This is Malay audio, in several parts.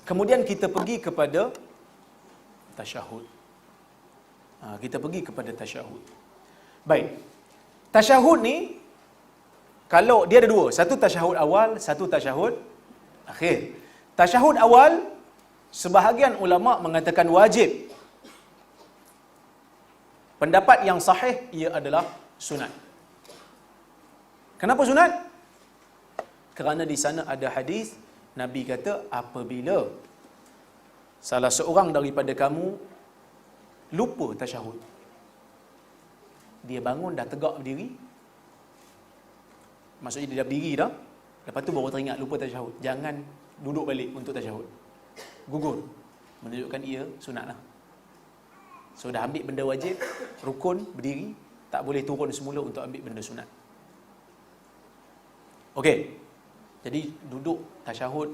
Kemudian kita pergi kepada tasyahud. Kita pergi kepada tasyahud. Baik. Tasyahud ni, kalau dia ada dua. Satu tasyahud awal, satu tasyahud akhir. Tasyahud awal, sebahagian ulama mengatakan wajib. Pendapat yang sahih, ia adalah sunat. Kenapa sunat? Kerana di sana ada hadis, Nabi kata, apabila salah seorang daripada kamu lupa tasyahud, dia bangun dah tegak berdiri, maksudnya dia dah berdiri dah, lepas tu baru teringat lupa tasyahud, jangan duduk balik untuk tasyahud, gugur, menunjukkan ia sunat lah. So dah ambil benda wajib, rukun, berdiri, tak boleh turun semula untuk ambil benda sunat. Okey. Jadi duduk tasyahud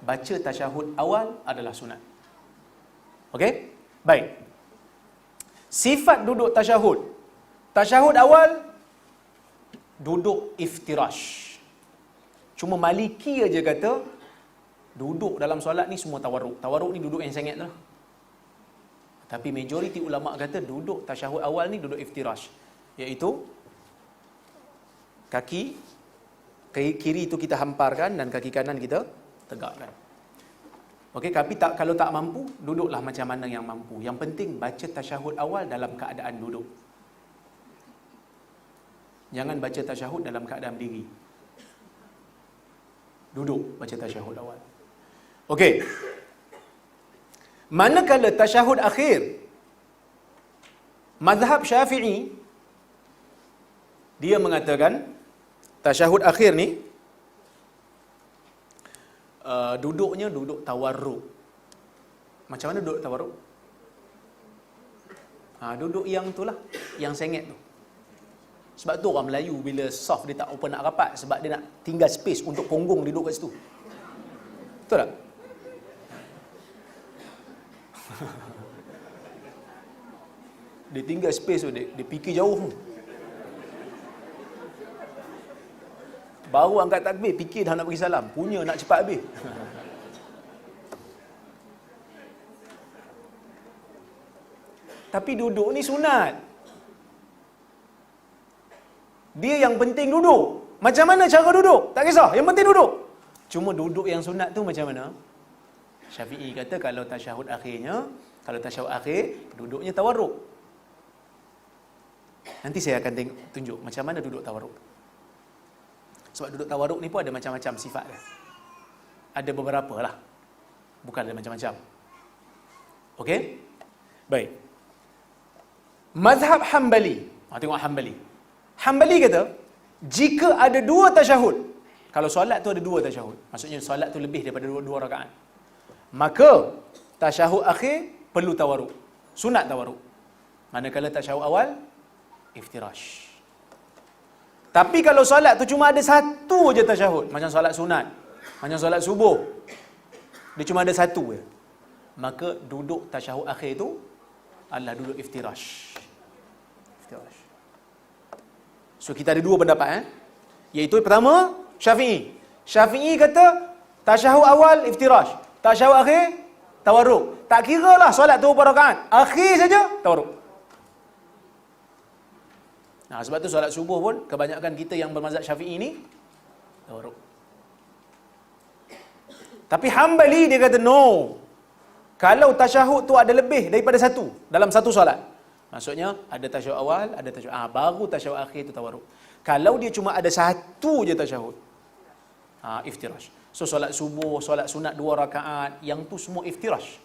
baca tasyahud awal adalah sunat. Okey? Baik. Sifat duduk tasyahud. Tasyahud awal duduk iftirash. Cuma Maliki aja kata duduk dalam solat ni semua tawarruk. Tawarruk ni duduk yang sengit lah. Tapi majoriti ulama kata duduk tasyahud awal ni duduk iftirash, iaitu kaki kiri itu kita hamparkan dan kaki kanan kita tegakkan. Okey, tapi kalau tak mampu, duduklah macam mana yang mampu. Yang penting baca tasyahud awal dalam keadaan duduk. Jangan baca tasyahud dalam keadaan berdiri. Duduk baca tasyahud awal. Okey. Manakala tasyahud akhir, mazhab Syafi'i dia mengatakan tasyahud akhir ni duduknya duduk tawarruk. Macam mana duduk tawarruk? Duduk yang itulah, yang sengit tu. Sebab tu orang Melayu bila soft dia tak open nak rapat, sebab dia nak tinggal space untuk punggung duduk kat situ. Betul tak? Dia tinggal space tu, dia fikir jauh tu. Baru angkat takbir, fikir dah nak bagi salam. Punya nak cepat habis. Tapi duduk ni sunat. Dia yang penting duduk. Macam mana cara duduk? Tak kisah, yang penting duduk. Cuma duduk yang sunat tu macam mana? Syafi'i kata kalau tasyahud akhir, duduknya tawarruk. Nanti saya akan tunjuk macam mana duduk tawarruk. Sebab duduk tawarruk ni pun ada macam-macam sifat kan. Ada beberapa lah. Bukan ada macam-macam. Okey? Baik. Mazhab Hanbali. Tengok Hanbali. Hanbali kata, jika ada dua tasyahud, kalau solat tu ada dua tasyahud, maksudnya solat tu lebih daripada dua rakaat, maka tasyahud akhir perlu tawarruk. Sunat tawarruk. Manakala tasyahud awal, iftirash. Tapi kalau solat tu cuma ada satu je tasyahud, macam solat sunat, macam solat subuh, dia cuma ada satu je, maka duduk tasyahud akhir tu adalah duduk iftirash. Iftirash. So kita ada dua pendapat iaitu pertama Syafi'i. Syafi'i kata tasyahud awal iftirash, tasyahud akhir tawarruk. Tak kiralah solat tu berapa rakaat, akhir saja tawarruk. Sebab tu solat subuh pun kebanyakan kita yang bermazhab Syafi'i ni tawarruk. Tapi Hanbali dia kata no. Kalau tasyahud tu ada lebih daripada satu dalam satu solat, maksudnya ada tasyahud awal, ada tasyahud baru tasyahud akhir tu tawarruk. Kalau dia cuma ada satu je tasyahud, iftirash. So solat subuh, solat sunat 2 rakaat, yang tu semua iftirash.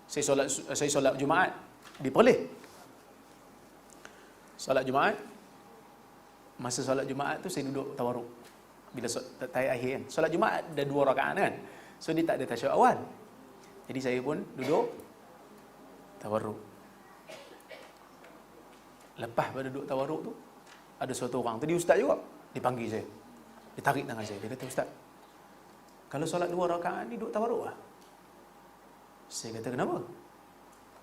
Saya solat Jumaat di Perlis. Solat Jumaat, masa solat Jumaat tu saya duduk tawarruk. Bila tahiyat akhir kan. Solat Jumaat ada 2 rakaat kan. So dia tak ada tasyahud awal. Jadi saya pun duduk tawarruk. Lepas pada duduk tawarruk tu, ada suatu orang, tadi ustaz juga, dia panggil saya. Dia tarik tangan saya. Dia kata, "Ustaz, kalau solat 2 rakaat ni duduk tawarruk lah." Saya kata, "Kenapa?"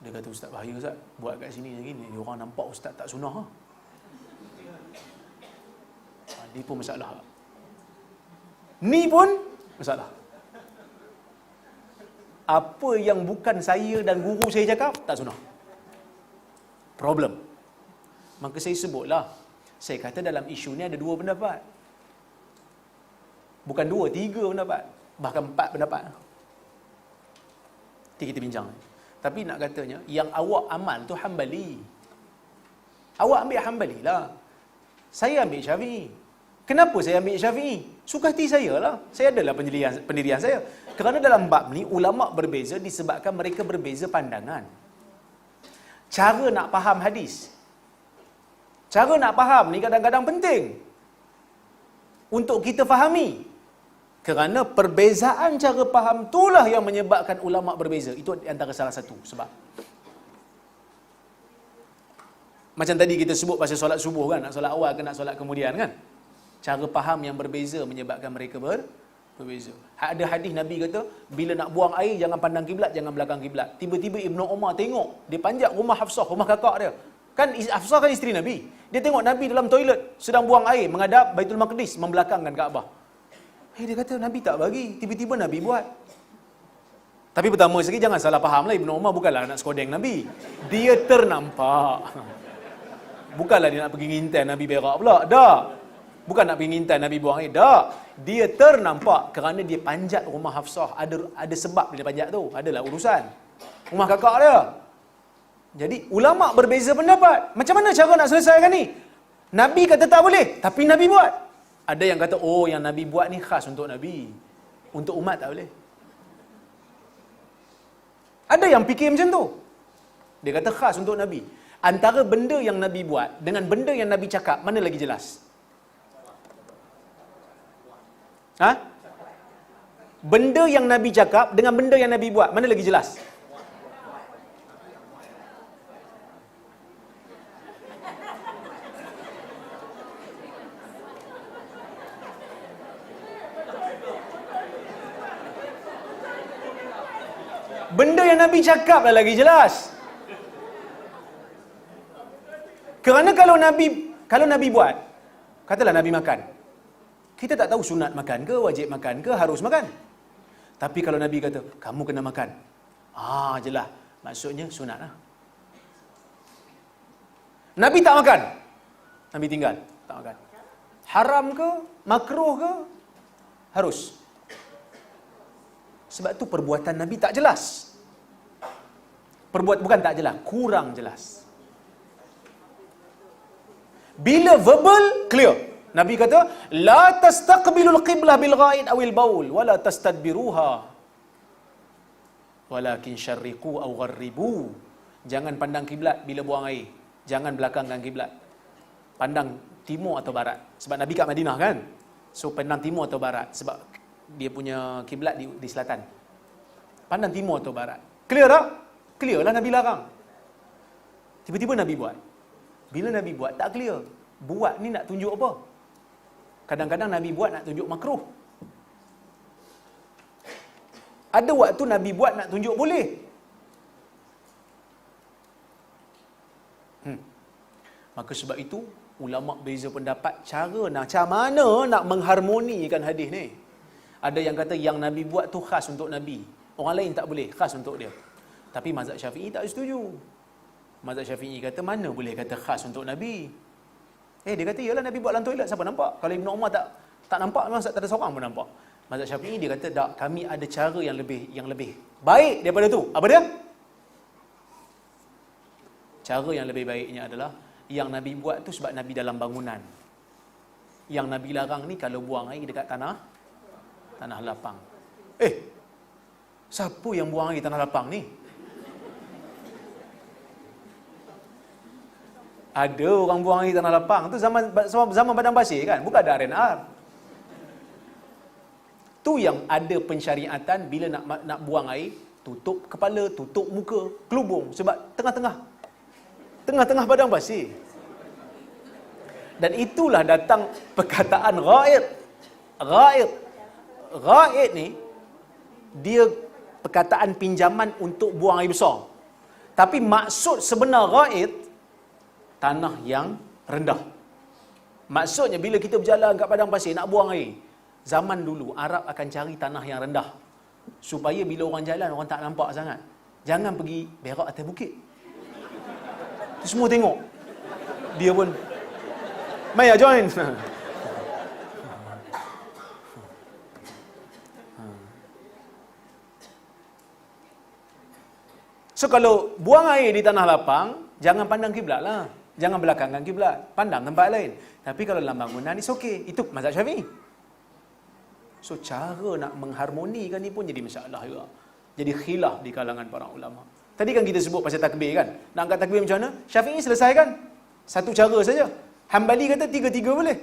Dia kata, "Ustaz, bahaya Ustaz, buat kat sini lagi ni, orang nampak Ustaz tak sunnah." Dia pun masalah. Ni pun masalah. Apa yang bukan saya dan guru saya cakap, tak sunnah. Problem. Maka saya sebutlah. Saya kata dalam isu ni ada 2 pendapat. Bukan 2, 3 pendapat. Bahkan 4 pendapat. Nanti kita bincang. Tapi nak katanya, yang awak amal tu Hambali. Awak ambil Hambali lah. Saya ambil Syafi'i. Kenapa saya ambil Syafi'i? Suka hati saya lah. Saya adalah pendirian saya. Kerana dalam bab ni, ulama' berbeza disebabkan mereka berbeza pandangan. Cara nak faham hadis. Cara nak faham ni kadang-kadang penting. Untuk kita fahami. Kerana perbezaan cara faham itulah yang menyebabkan ulama' berbeza. Itu antara salah satu sebab. Macam tadi kita sebut pasal solat subuh kan. Nak solat awal ke nak solat kemudian kan. Cara faham yang berbeza menyebabkan mereka berbeza. Ada hadis Nabi kata, bila nak buang air jangan pandang kiblat, jangan belakang kiblat. Tiba-tiba Ibnu Umar tengok, dia panjat rumah Hafsah, rumah kakak dia. Kan Hafsah kan isteri Nabi. Dia tengok Nabi dalam toilet sedang buang air menghadap Baitul Maqdis, membelakangkan Kaabah. Dia kata Nabi tak bagi, tiba-tiba Nabi buat. Tapi pertama sekali jangan salah fahamlah, Ibnu Umar bukanlah nak skodeng Nabi. Dia ternampak. Bukanlah dia nak pergi ngintai Nabi berak pula. Dah. Bukan nak pergi ngintai Nabi buang air. Dah. Dia ternampak kerana dia panjat rumah Hafsah. Ada sebab dia panjat tu. Adalah urusan. Rumah kakak dia. Jadi ulama' berbeza pendapat. Macam mana cara nak selesaikan ni? Nabi kata tak boleh, tapi Nabi buat. Ada yang kata, oh yang Nabi buat ni khas untuk Nabi. Untuk umat tak boleh. Ada yang fikir macam tu. Dia kata khas untuk Nabi. Antara benda yang Nabi buat dengan benda yang Nabi cakap, mana lagi jelas? Ha? Benda yang Nabi cakap dengan benda yang Nabi buat, mana lagi jelas? Benda yang Nabi cakap dah lagi jelas. Kerana kalau Nabi buat, katalah Nabi makan. Kita tak tahu sunat makan ke, wajib makan ke, harus makan. Tapi kalau Nabi kata, kamu kena makan. Jelah. Maksudnya sunat lah. Nabi tak makan. Nabi tinggal. Tak makan. Haram ke, makruh ke, harus. Sebab tu perbuatan Nabi tak jelas. Bukan tak jelas, kurang jelas. Bila verbal, clear. Nabi kata, la tastaqbilul qiblah bil ghaid awil baul, wala tastadbiruha. Walakin syarriqu aw gharribu. Jangan pandang kiblat bila buang air. Jangan belakangkan kiblat. Pandang timur atau barat. Sebab Nabi kat Madinah kan. So pandang timur atau barat. Sebab dia punya kiblat di selatan. Pandang timur atau barat. Clear tak? Clear lah Nabi larang. Tiba-tiba Nabi buat. Bila Nabi buat, tak clear. Buat ni nak tunjuk apa? Kadang-kadang Nabi buat nak tunjuk makruh. Ada waktu Nabi buat nak tunjuk boleh. Maka sebab itu, ulama' beza pendapat cara macam mana nak mengharmonikan hadis ni. Ada yang kata yang Nabi buat tu khas untuk Nabi. Orang lain tak boleh, khas untuk dia. Tapi mazhab Syafi'i tak setuju. Mazhab Syafi'i kata mana boleh kata khas untuk Nabi. Dia kata yalah Nabi buat dalam toilet, siapa nampak? Kalau Ibn Umar tak nampak, memang tak ada seorang pun nampak. Mazhab Syafi'i dia kata tak, kami ada cara yang lebih baik daripada tu. Apa dia? Cara yang lebih baiknya adalah yang Nabi buat tu sebab Nabi dalam bangunan. Yang Nabi larang ni kalau buang air dekat tanah lapang. Siapa yang buang air tanah lapang ni? Ada orang buang air tanah lapang tu zaman padang pasir kan, bukan ada R&R. Tu yang ada pensyariatan bila nak buang air, tutup kepala, tutup muka, kelubung sebab tengah-tengah padang pasir. Dan itulah datang perkataan ghaid. Ghaid ni dia perkataan pinjaman untuk buang air besar. Tapi maksud sebenar ghaid tanah yang rendah. Maksudnya bila kita berjalan kat padang pasir nak buang air, zaman dulu Arab akan cari tanah yang rendah supaya bila orang jalan orang tak nampak sangat. Jangan pergi berak atas bukit. Semua tengok. Dia pun Maya join. So kalau buang air di tanah lapang, jangan pandang kiblat lah. Jangan belakangkan kiblat. Pandang tempat lain. Tapi kalau dalam bangunan, it's okay. Itu mazhab Syafi'i. So cara nak mengharmonikan ni pun jadi masalah juga. Jadi khilaf di kalangan para ulama. Tadi kan kita sebut pasal takbir kan. Nak angkat takbir macam mana? Syafi'i selesaikan. Satu cara saja. Hambali kata tiga-tiga boleh.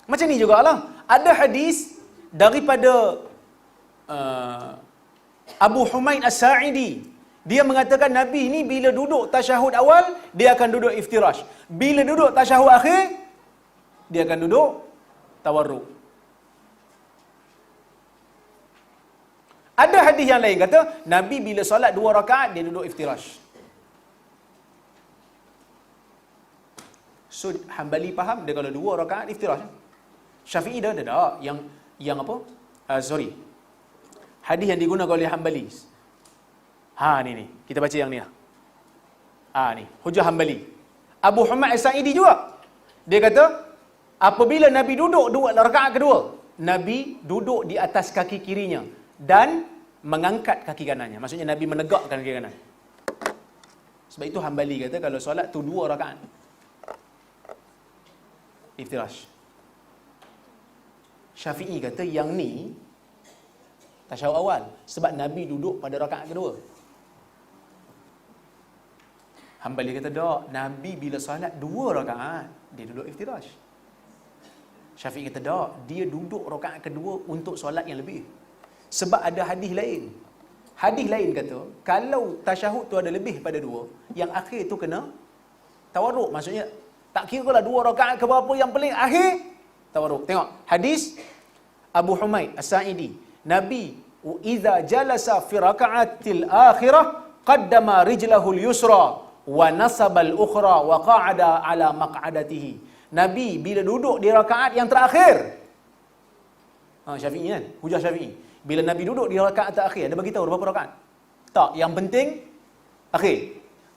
Macam ni jugalah. Ada hadis daripada Abu Humaid As-Sa'idi. Dia mengatakan Nabi ni bila duduk tasyahud awal, dia akan duduk iftirash. Bila duduk tasyahud akhir, dia akan duduk tawarruk. Ada hadis yang lain kata, Nabi bila solat 2 rakaat, dia duduk iftirash. So, Hambali faham, dia kalau 2 rakaat, iftirash. Syafi'i dah ada tak? Yang apa? Hadis yang digunakan oleh Hambali. Ni. Kita baca yang ni lah. Ni. Hujah Hambali. Abu Humaid As-Sa'idi juga. Dia kata, apabila Nabi duduk 2 rakaat kedua, Nabi duduk di atas kaki kirinya dan mengangkat kaki kanannya. Maksudnya Nabi menegakkan kaki kanan. Sebab itu Hambali kata kalau solat tu 2 rakaat. Iftirash. Syafi'i kata yang ni tasyahud awal sebab Nabi duduk pada rakaat kedua. Hambali kata tak, Nabi bila solat 2 rakaat dia duduk iftirash. Syafi'i kata tak, dia duduk rakaat kedua untuk solat yang lebih. Sebab ada hadis lain. Hadis lain kata kalau tasyahud tu ada lebih pada 2, yang akhir tu kena tawarruk. Maksudnya tak kira lah 2 rakaat ke berapa, yang paling akhir tawarruk. Tengok hadis Abu Humaid As-Sa'idi. Nabi iza jalasa fi raka'atil akhirah qaddama rijlahul yusra wa nasabal ukhra wa qa'ada ala maq'adatihi. Nabi bila duduk di rakaat yang terakhir, Syafi'i kan, hujah Syafi'i, bila Nabi duduk di rakaat terakhir, dia bagi tahu berapa rakaat? Tak, yang penting akhir.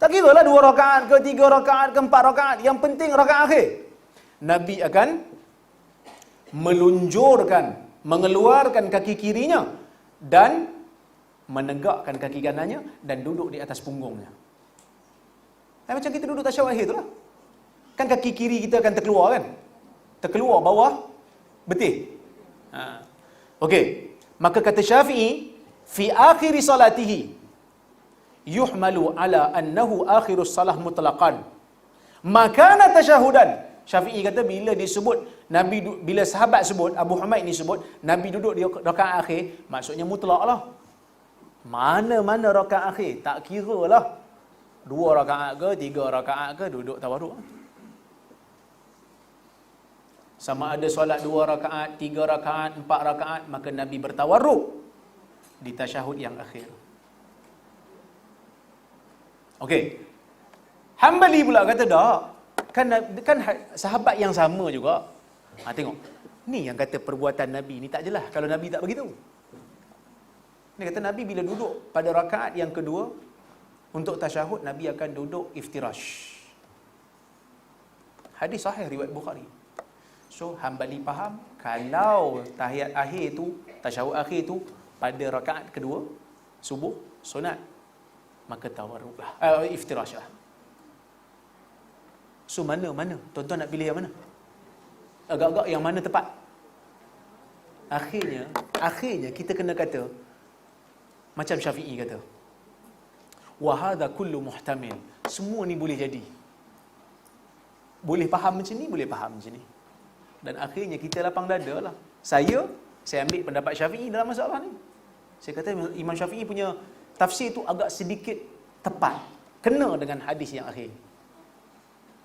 Tak kira lah 2 rakaat ke 3 rakaat ke 4 rakaat, yang penting rakaat akhir. Nabi akan melunjurkan, mengeluarkan kaki kirinya dan menegakkan kaki kanannya dan duduk di atas punggungnya. Macam kita duduk tasyahud akhir tu lah. Kan kaki kiri kita akan terkeluar kan? Terkeluar bawah betis. Okey. Maka kata Syafi'i, fi akhiri salatihi yuhmalu ala annahu akhirus salah mutlaqan. Makana tasyahudan. Syafi'i kata bila disebut Nabi, bila sahabat sebut, Abu Humaid ni sebut Nabi duduk di rakaat akhir, maksudnya mutlak lah. Mana-mana rakaat akhir, tak kira lah 2 rakaat ke 3 rakaat ke, duduk tawarruk. Sama ada solat 2 rakaat, 3 rakaat, 4 rakaat, maka Nabi bertawarruk di tasyahud yang akhir. Okey. Hambali pula kata tak. Kan sahabat yang sama juga. Tengok. Ni yang kata perbuatan Nabi ni tak jelas kalau Nabi tak beritahu. Dia kata Nabi bila duduk pada rakaat yang kedua untuk tasyahud, Nabi akan duduk iftirash. Hadis sahih riwayat Bukhari. So Hambali faham kalau tahiyat akhir tu, tasyahud akhir tu pada rakaat kedua subuh sunat, maka tawarruk lah, iftirash lah. So mana? Tuan-tuan nak pilih yang mana? Agak-agak yang mana tepat? Akhirnya kita kena kata macam Syafi'i kata, wa hadha kullu muhtamil. Semua ni boleh jadi. Boleh faham macam ni, boleh faham macam ni. Dan akhirnya kita lapang dada lah. Saya ambil pendapat Syafi'i dalam masalah ni. Saya kata Imam Syafi'i punya tafsir tu agak sedikit tepat, kena dengan hadis yang akhir.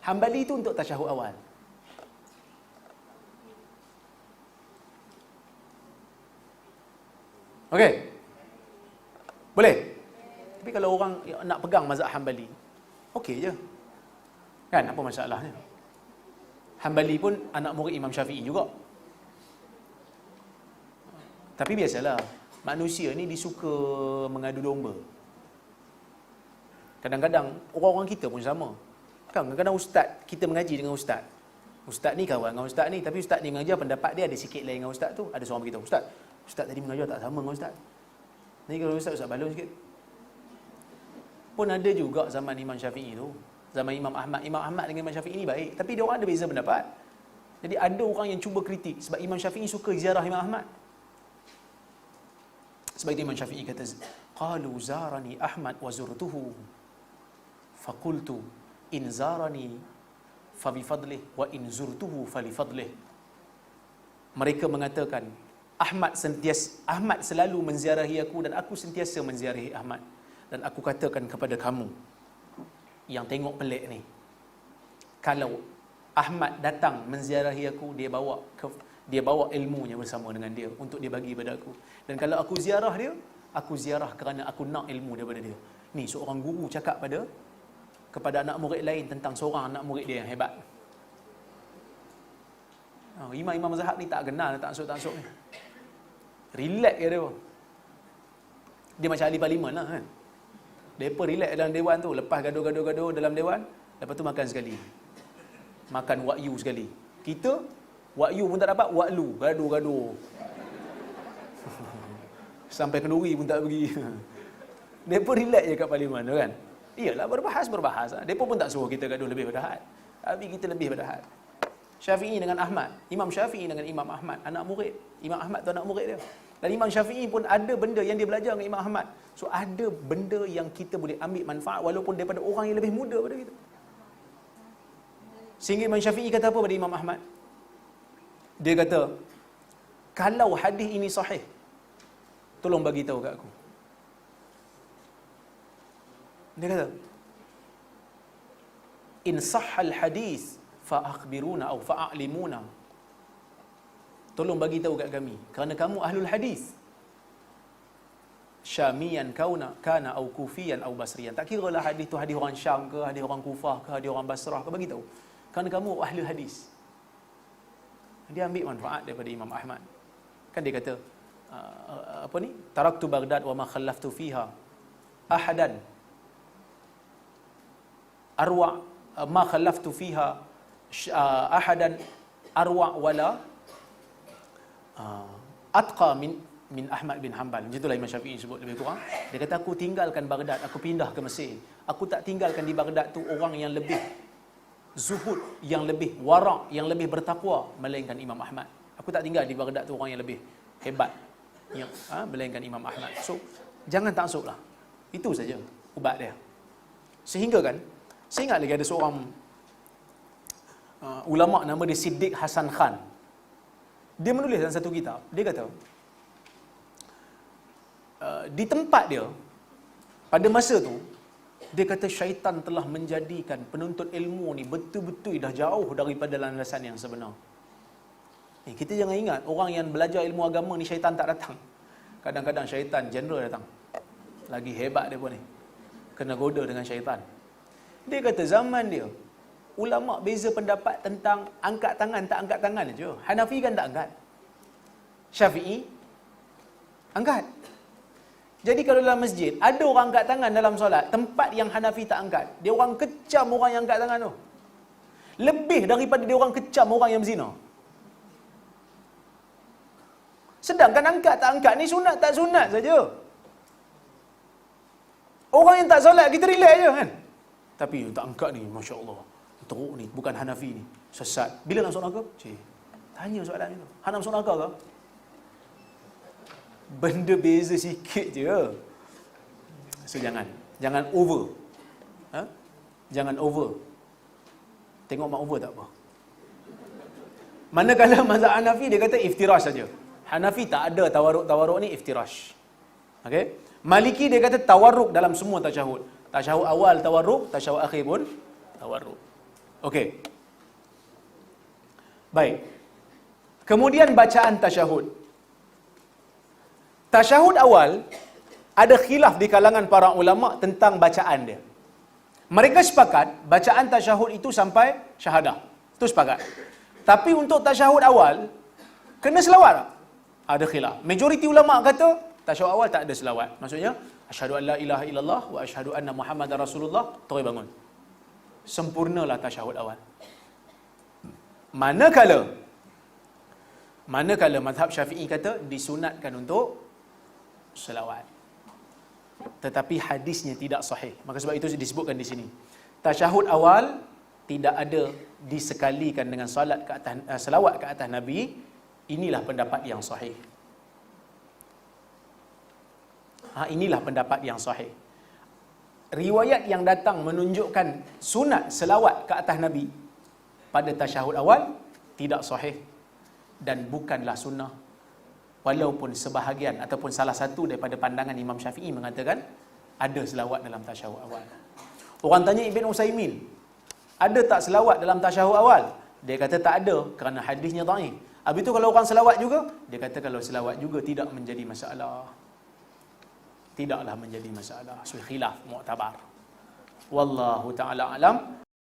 Hambali tu untuk tasyahud awal. Okey? Boleh? Tapi kalau orang nak pegang mazhab Hambali, okey je. Kan, apa masalahnya? Hambali pun anak murid Imam Syafi'i juga. Tapi biasalah, manusia ni disuka mengadu domba. Kadang-kadang orang-orang kita pun sama. Kan kadang-kadang ustaz, kita mengaji dengan ustaz. Ustaz ni kawan dengan ustaz ni, tapi ustaz ni mengajar pendapat dia ada sikit lain dengan ustaz tu. Ada seorang beritahu, ustaz tadi mengajar tak sama dengan ustaz. Ni kalau ustaz balon sikit. Pun ada juga zaman Imam Syafi'i tu. Zaman Imam Ahmad. Imam Ahmad dengan Imam Syafi'i ni baik. Tapi dia orang ada beza pendapat. Jadi ada orang yang cuba kritik. Sebab Imam Syafi'i suka ziarah Imam Ahmad. Sebab itu Imam Syafi'i kata, qalu zarani Ahmad wa zurtuhu. Faqultu in zarani fa bi fadlih wa in zurtuhu fa li fadlih. Mereka mengatakan Ahmad selalu menziarahi aku dan aku sentiasa menziarahi Ahmad. Dan aku katakan kepada kamu yang tengok pelik ni, kalau Ahmad datang menziarahi aku, dia bawa ilmunya bersama dengan dia untuk dia bagi pada aku. Dan kalau aku ziarah dia, aku ziarah kerana aku nak ilmu daripada dia. Ni seorang guru cakap kepada anak murid lain tentang seorang anak murid dia yang hebat. Imam-imam mazhab ni tak kenal taksub ni. Relax je dia. Dia macam ahli parlimen lah kan. Mereka relax dalam dewan tu. Lepas gaduh-gaduh dalam dewan, lepas tu makan sekali. Makan wa'yu sekali. Kita, wa'yu pun tak dapat, wa'lu. Gaduh-gaduh. Sampai kenduri pun tak pergi. Mereka relax je kat parlimen tu kan. Iyalah, berbahas. Mereka pun tak suruh kita gaduh lebih pada had. Tapi kita lebih pada had. Syafi'i dengan Ahmad. Imam Syafi'i dengan Imam Ahmad. Anak murid. Imam Ahmad tu anak murid dia. Dan Imam Syafi'i pun ada benda yang dia belajar dengan Imam Ahmad. So ada benda yang kita boleh ambil manfaat walaupun daripada orang yang lebih muda pada kita. Sehingga Imam Syafi'i kata apa pada Imam Ahmad? Dia kata, kalau hadis ini sahih, tolong bagi tahu kat aku. Dia kata, in sahhal hadis fa akhbiruna atau fa a'limuna. Tolong bagi tahu kat kami kerana kamu ahlul hadis. Syamiyan kana au kufiyan au basriyan. Tak kiralah hadis tu hadis orang Syam ke, hadis orang Kufah ke, hadis orang Basrah ke, bagi tahu. Kerana kamu ahlul hadis. Dia ambil manfaat daripada Imam Ahmad. Kan dia kata taraktu Baghdad wa ma khallaftu fiha ahadan arwa ma khallaftu fiha ahadan arwa wala atqa min Ahmad bin Hanbal. Macam itulah Imam Syafi'i sebut lebih kurang. Dia kata aku tinggalkan Baghdad, aku pindah ke Mesir. Aku tak tinggalkan di Baghdad tu orang yang lebih zuhud, yang lebih wara', yang lebih bertakwa melainkan Imam Ahmad. Aku tak tinggal di Baghdad tu orang yang lebih hebat yang melainkan Imam Ahmad. So jangan taksublah. Itu saja ubat dia. Sehingga kan saya ingat lagi ada seorang ulama nama dia Siddiq Hasan Khan. Dia menulis dalam satu kitab. Dia kata di tempat dia pada masa tu, dia kata syaitan telah menjadikan penuntut ilmu ni betul-betul dah jauh daripada landasan yang sebenar. Kita jangan ingat orang yang belajar ilmu agama ni syaitan tak datang. Kadang-kadang syaitan general datang. Lagi hebat dia pun ni. Kena goda dengan syaitan. Dia kata zaman dia, ulama beza pendapat tentang angkat tangan tak angkat tangan je. Hanafi kan tak angkat. Syafi'i angkat. Jadi kalau dalam masjid ada orang angkat tangan dalam solat, tempat yang Hanafi tak angkat, dia orang kecam orang yang angkat tangan tu. Lebih daripada dia orang kecam orang yang berzina. Sedangkan angkat tak angkat ni sunat tak sunat saja. Orang yang tak solat kita relax je kan. Tapi tak angkat ni, masya-Allah. Teruk ni, bukan Hanafi ni. Sesat. Bila nak masuk neraka? Tanya soalan itu. Hang nak masuk neraka ke? Benda beza sikit je. So jangan over. Jangan over. Tengok mak over tak apa. Manakala mazhab Hanafi dia kata iftirash saja. Hanafi tak ada tawarruk ni iftirash. Okey? Maliki dia kata tawarruk dalam semua tasyahud. Tasyahud awal tawarruk, tasyahud akhir pun tawarruk. Okey. Baik. Kemudian bacaan tasyahud. Tasyahud awal ada khilaf di kalangan para ulama tentang bacaan dia. Mereka sepakat bacaan tasyahud itu sampai syahadah. Itu sepakat. Tapi untuk tasyahud awal kena selawat tak? Ada khilaf. Majoriti ulama kata tasyahud awal tak ada selawat. Maksudnya asyhadu an la ilaha illallah wa asyhadu anna muhammadar rasulullah, terus bangun. Sempurnalah tasyahud awal. Manakala mazhab Syafi'i kata disunatkan untuk selawat. Tetapi hadisnya tidak sahih. Maka sebab itu disebutkan di sini. Tasyahud awal tidak ada disekalikan dengan solat ke atas, selawat ke atas Nabi. Inilah pendapat yang sahih. Inilah pendapat yang sahih. Riwayat yang datang menunjukkan sunat selawat ke atas Nabi pada tasyahud awal tidak sahih dan bukanlah sunnah. Walaupun sebahagian ataupun salah satu daripada pandangan Imam Syafi'i mengatakan ada selawat dalam tasyahud awal. Orang tanya Ibn Utsaimin, ada tak selawat dalam tasyahud awal? Dia kata tak ada kerana hadisnya dhaif. Habis tu kalau orang selawat juga, dia kata kalau selawat juga tidak menjadi masalah. Tidaklah menjadi masalah. So khilaf mu'tabar. Wallahu ta'ala alam.